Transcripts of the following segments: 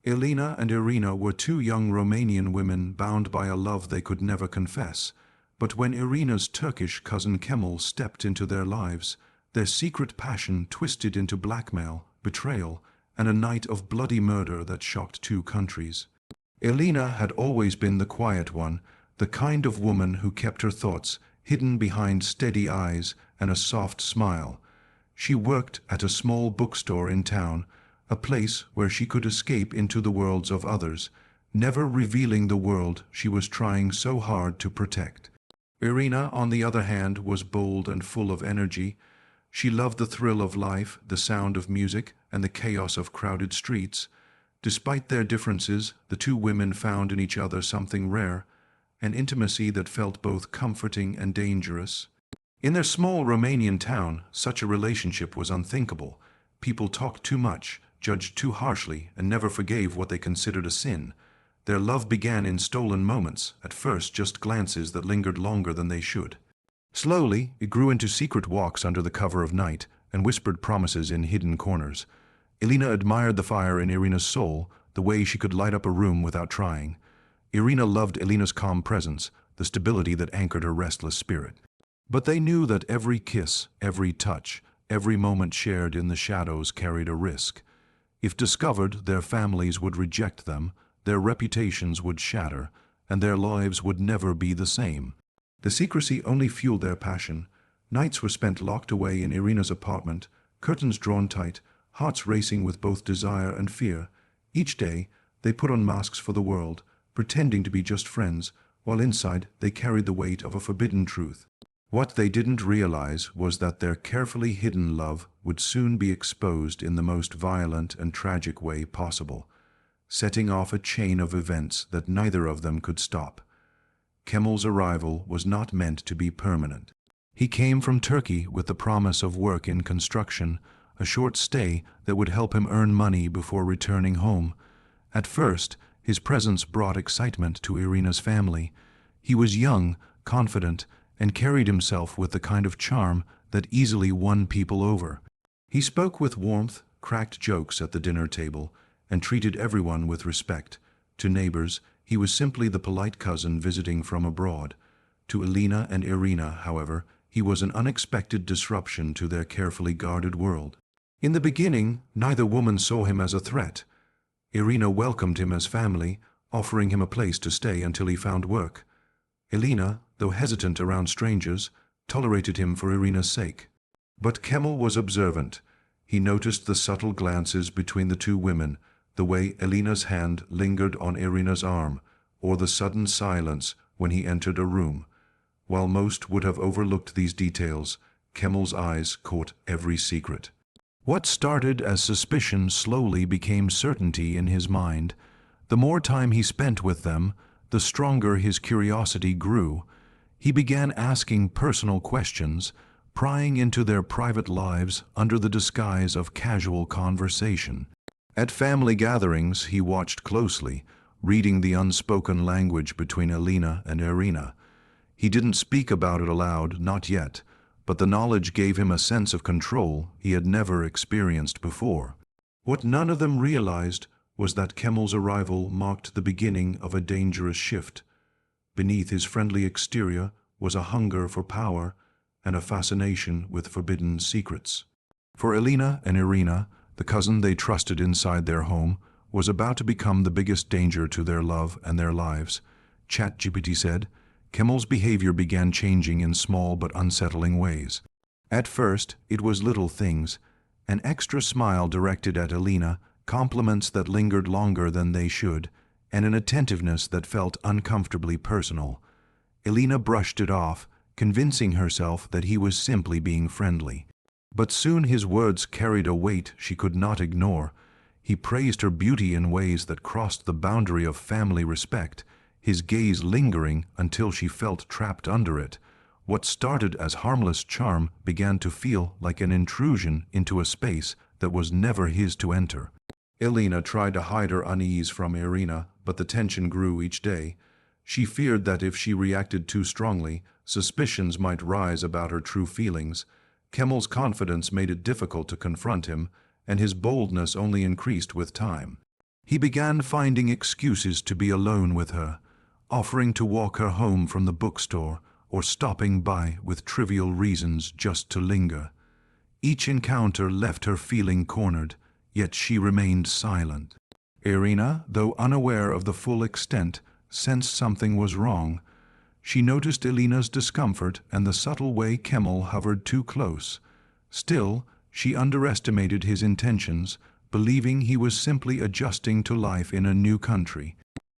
Elena and Irina were two young Romanian women bound by a love they could never confess. But when Irina's Turkish cousin Kemal stepped into their lives, their secret passion twisted into blackmail, betrayal, and a night of bloody murder that shocked two countries. Elena had always been the quiet one, the kind of woman who kept her thoughts hidden behind steady eyes and a soft smile. She worked at a small bookstore in town, a place where she could escape into the worlds of others, never revealing the world she was trying so hard to protect. Irina, on the other hand, was bold and full of energy. She loved the thrill of life, the sound of music, and the chaos of crowded streets. Despite their differences, the two women found in each other something rare, an intimacy that felt both comforting and dangerous. In their small Romanian town, such a relationship was unthinkable. People talked too much, judged too harshly, and never forgave what they considered a sin. Their love began in stolen moments, at first just glances that lingered longer than they should. Slowly, it grew into secret walks under the cover of night and whispered promises in hidden corners. Elena admired the fire in Irina's soul, the way she could light up a room without trying. Irina loved Elena's calm presence, the stability that anchored her restless spirit. But they knew that every kiss, every touch, every moment shared in the shadows carried a risk. If discovered, their families would reject them, their reputations would shatter, and their lives would never be the same. The secrecy only fueled their passion. Nights were spent locked away in Irina's apartment, curtains drawn tight, hearts racing with both desire and fear. Each day, they put on masks for the world, pretending to be just friends, while inside they carried the weight of a forbidden truth. What they didn't realize was that their carefully hidden love would soon be exposed in the most violent and tragic way possible, setting off a chain of events that neither of them could stop. Kemal's arrival was not meant to be permanent. He came from Turkey with the promise of work in construction, a short stay that would help him earn money before returning home. At first, his presence brought excitement to Irina's family. He was young, confident, and carried himself with the kind of charm that easily won people over. He spoke with warmth, cracked jokes at the dinner table, and treated everyone with respect. To neighbors, he was simply the polite cousin visiting from abroad. To Elena and Irina, however, he was an unexpected disruption to their carefully guarded world. In the beginning, neither woman saw him as a threat. Irina welcomed him as family, offering him a place to stay until he found work. Elena, though hesitant around strangers, tolerated him for Irina's sake. But Kemal was observant. He noticed the subtle glances between the two women, the way Elena's hand lingered on Irina's arm, or the sudden silence when he entered a room. While most would have overlooked these details, Kemal's eyes caught every secret. What started as suspicion slowly became certainty in his mind. The more time he spent with them, the stronger his curiosity grew. He began asking personal questions, prying into their private lives under the disguise of casual conversation. At family gatherings, he watched closely, reading the unspoken language between Elena and Irina. He didn't speak about it aloud, not yet, but the knowledge gave him a sense of control he had never experienced before. What none of them realized was that Kemal's arrival marked the beginning of a dangerous shift. Beneath his friendly exterior was a hunger for power and a fascination with forbidden secrets. For Elena and Irina, the cousin they trusted inside their home, was about to become the biggest danger to their love and their lives. ChatGPT said, Kemal's behavior began changing in small but unsettling ways. At first, it was little things, an extra smile directed at Elena, compliments that lingered longer than they should, and an attentiveness that felt uncomfortably personal. Elena brushed it off, convincing herself that he was simply being friendly. But soon his words carried a weight she could not ignore. He praised her beauty in ways that crossed the boundary of family respect, his gaze lingering until she felt trapped under it. What started as harmless charm began to feel like an intrusion into a space that was never his to enter. Elena tried to hide her unease from Irina, but the tension grew each day. She feared that if she reacted too strongly, suspicions might rise about her true feelings. Kemal's confidence made it difficult to confront him, and his boldness only increased with time. He began finding excuses to be alone with her, offering to walk her home from the bookstore or stopping by with trivial reasons just to linger. Each encounter left her feeling cornered, yet she remained silent. Irina, though unaware of the full extent, sensed something was wrong. She noticed Elena's discomfort and the subtle way Kemal hovered too close. Still, she underestimated his intentions, believing he was simply adjusting to life in a new country.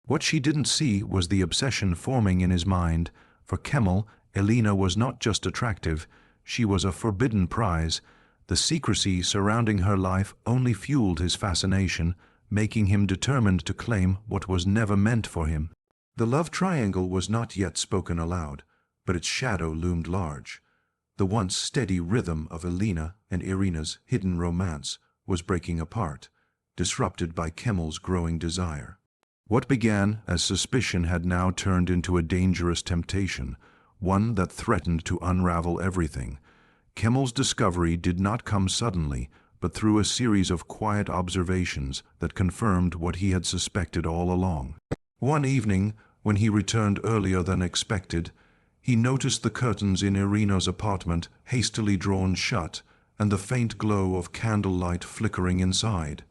What she didn't see was the obsession forming in his mind. For Kemal, Elena was not just attractive, she was a forbidden prize. The secrecy surrounding her life only fueled his fascination, making him determined to claim what was never meant for him. The love triangle was not yet spoken aloud, but its shadow loomed large. The once steady rhythm of Elena and Irina's hidden romance was breaking apart, disrupted by Kemal's growing desire. What began as suspicion had now turned into a dangerous temptation, one that threatened to unravel everything. Kemal's discovery did not come suddenly, but through a series of quiet observations that confirmed what he had suspected all along. One evening, when he returned earlier than expected, he noticed the curtains in Irina's apartment hastily drawn shut and the faint glow of candlelight flickering inside.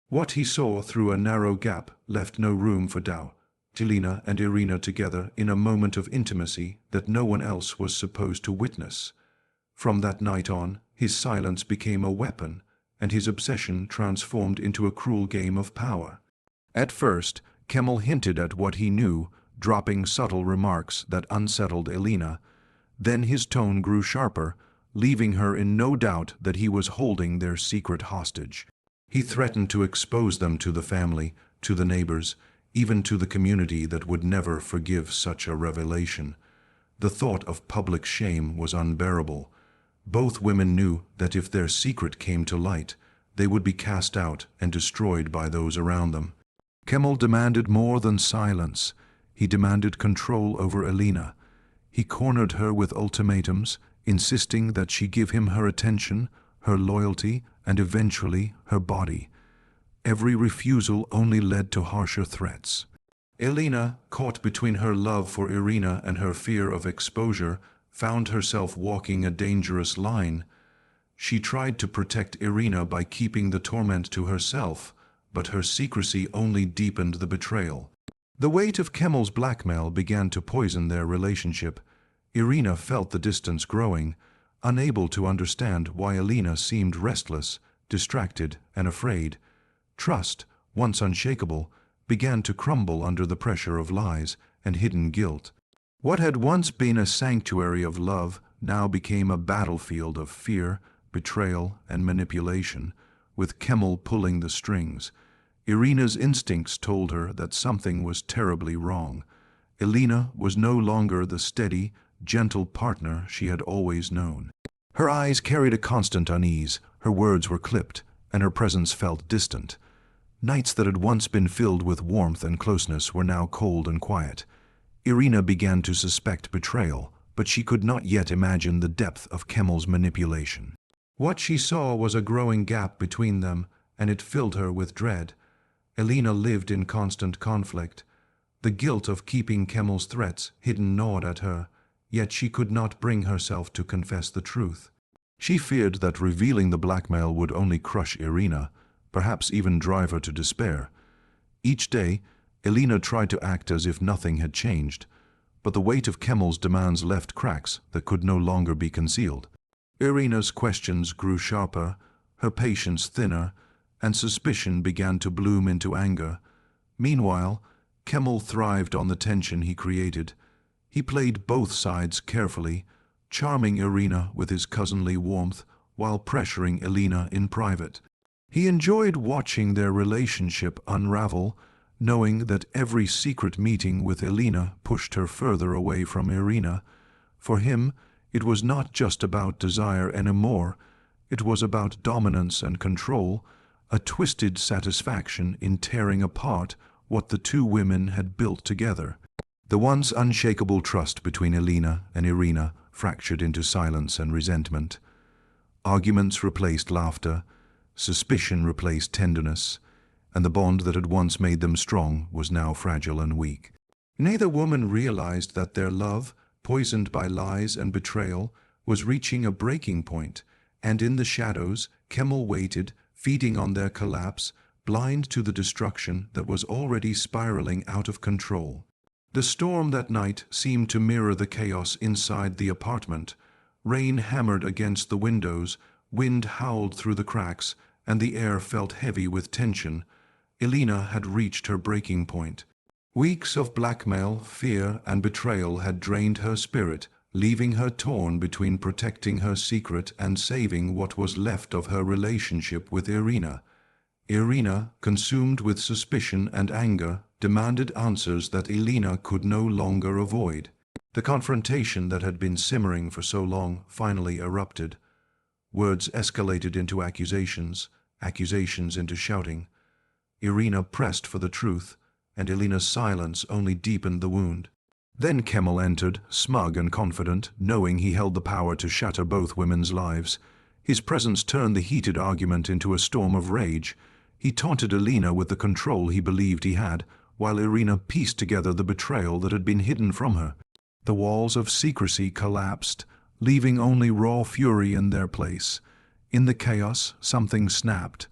What he saw through a narrow gap left no room for doubt. Elena and Irina together in a moment of intimacy that no one else was supposed to witness. From that night on, his silence became a weapon, and his obsession transformed into a cruel game of power. At first, Kemal hinted at what he knew, dropping subtle remarks that unsettled Elena. Then his tone grew sharper, leaving her in no doubt that he was holding their secret hostage. He threatened to expose them to the family, to the neighbors, even to the community that would never forgive such a revelation. The thought of public shame was unbearable. Both women knew that if their secret came to light, they would be cast out and destroyed by those around them. Kemal demanded more than silence. He demanded control over Elena. He cornered her with ultimatums, insisting that she give him her attention, her loyalty, and eventually her body. Every refusal only led to harsher threats. Elena, caught between her love for Irina and her fear of exposure, found herself walking a dangerous line. She tried to protect Irina by keeping the torment to herself, but her secrecy only deepened the betrayal. The weight of Kemal's blackmail began to poison their relationship. Irina felt the distance growing, unable to understand why Elena seemed restless, distracted, and afraid. Trust, once unshakable, began to crumble under the pressure of lies and hidden guilt. What had once been a sanctuary of love now became a battlefield of fear, betrayal, and manipulation, with Kemal pulling the strings. Irina's instincts told her that something was terribly wrong. Elena was no longer the steady, gentle partner she had always known. Her eyes carried a constant unease, her words were clipped, and her presence felt distant. Nights that had once been filled with warmth and closeness were now cold and quiet. Irina began to suspect betrayal, but she could not yet imagine the depth of Kemal's manipulation. What she saw was a growing gap between them, and it filled her with dread. Elena lived in constant conflict. The guilt of keeping Kemal's threats hidden gnawed at her, yet she could not bring herself to confess the truth. She feared that revealing the blackmail would only crush Irina, perhaps even drive her to despair. Each day, Elena tried to act as if nothing had changed, but the weight of Kemal's demands left cracks that could no longer be concealed. Irina's questions grew sharper, her patience thinner, and suspicion began to bloom into anger. Meanwhile, Kemal thrived on the tension he created. He played both sides carefully, charming Irina with his cousinly warmth while pressuring Elena in private. He enjoyed watching their relationship unravel, knowing that every secret meeting with Elena pushed her further away from Irina. For him, it was not just about desire anymore, it was about dominance and control, a twisted satisfaction in tearing apart what the two women had built together. The once unshakable trust between Elena and Irina fractured into silence and resentment. Arguments replaced laughter, suspicion replaced tenderness, and the bond that had once made them strong was now fragile and weak. Neither woman realized that their love, poisoned by lies and betrayal, was reaching a breaking point, and in the shadows, Kemal waited, feeding on their collapse, blind to the destruction that was already spiraling out of control. The storm that night seemed to mirror the chaos inside the apartment. Rain hammered against the windows, wind howled through the cracks, and the air felt heavy with tension. Elena had reached her breaking point. Weeks of blackmail, fear, and betrayal had drained her spirit, leaving her torn between protecting her secret and saving what was left of her relationship with Irina. Irina, consumed with suspicion and anger, demanded answers that Elena could no longer avoid. The confrontation that had been simmering for so long finally erupted. Words escalated into accusations, accusations into shouting. Irina pressed for the truth, and Elena's silence only deepened the wound. Then Kemal entered, smug and confident, knowing he held the power to shatter both women's lives. His presence turned the heated argument into a storm of rage. He taunted Elena with the control he believed he had, while Irina pieced together the betrayal that had been hidden from her. The walls of secrecy collapsed, leaving only raw fury in their place. In the chaos, something snapped.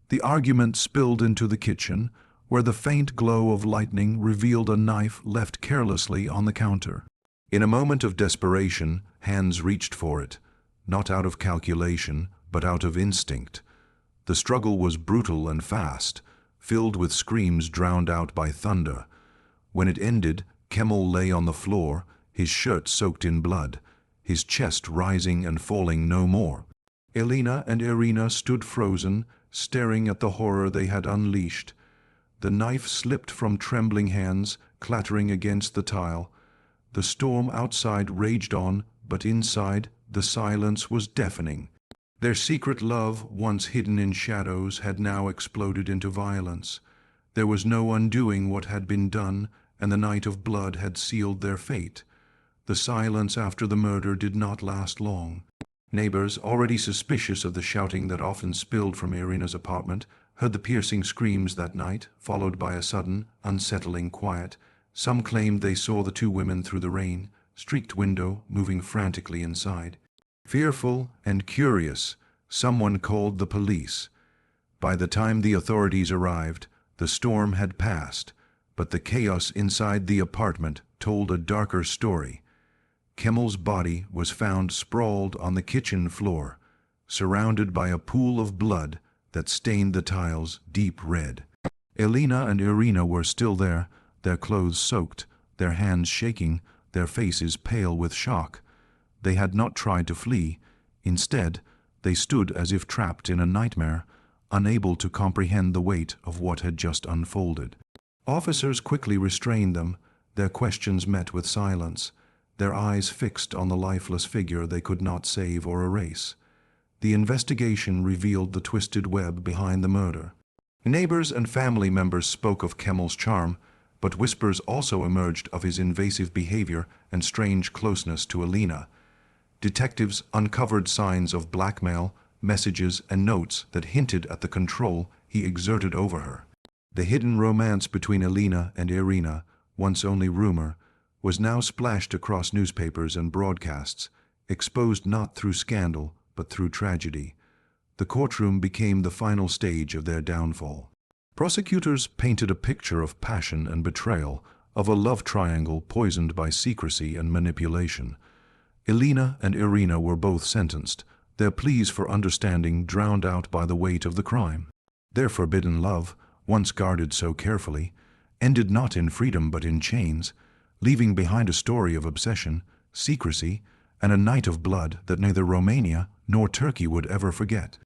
The argument spilled into the kitchen, where the faint glow of lightning revealed a knife left carelessly on the counter. In a moment of desperation, hands reached for it, not out of calculation, but out of instinct. The struggle was brutal and fast, filled with screams drowned out by thunder. When it ended, Kemal lay on the floor, his shirt soaked in blood, his chest rising and falling no more. Elena and Irina stood frozen, staring at the horror they had unleashed. The knife slipped from trembling hands, clattering against the tile. The storm outside raged on, but inside, the silence was deafening. Their secret love, once hidden in shadows, had now exploded into violence. There was no undoing what had been done, and the night of blood had sealed their fate. The silence after the murder did not last long. Neighbors, already suspicious of the shouting that often spilled from Irina's apartment, heard the piercing screams that night, followed by a sudden, unsettling quiet. Some claimed they saw the two women through the rain-streaked window, moving frantically inside. Fearful and curious, someone called the police. By the time the authorities arrived, the storm had passed, but the chaos inside the apartment told a darker story. Kemal's body was found sprawled on the kitchen floor, surrounded by a pool of blood that stained the tiles deep red. Elena and Irina were still there, their clothes soaked, their hands shaking, their faces pale with shock. They had not tried to flee. Instead, they stood as if trapped in a nightmare, unable to comprehend the weight of what had just unfolded. Officers quickly restrained them, their questions met with silence, their eyes fixed on the lifeless figure they could not save or erase. The investigation revealed the twisted web behind the murder. Neighbors and family members spoke of Kemal's charm, but whispers also emerged of his invasive behavior and strange closeness to Elena. Detectives uncovered signs of blackmail, messages and notes that hinted at the control he exerted over her. The hidden romance between Elena and Irina, once only rumor, was now splashed across newspapers and broadcasts, exposed not through scandal, but through tragedy. The courtroom became the final stage of their downfall. Prosecutors painted a picture of passion and betrayal, of a love triangle poisoned by secrecy and manipulation. Elena and Irina were both sentenced, their pleas for understanding drowned out by the weight of the crime. Their forbidden love, once guarded so carefully, ended not in freedom but in chains, leaving behind a story of obsession, secrecy, and a night of blood that neither Romania nor Turkey would ever forget.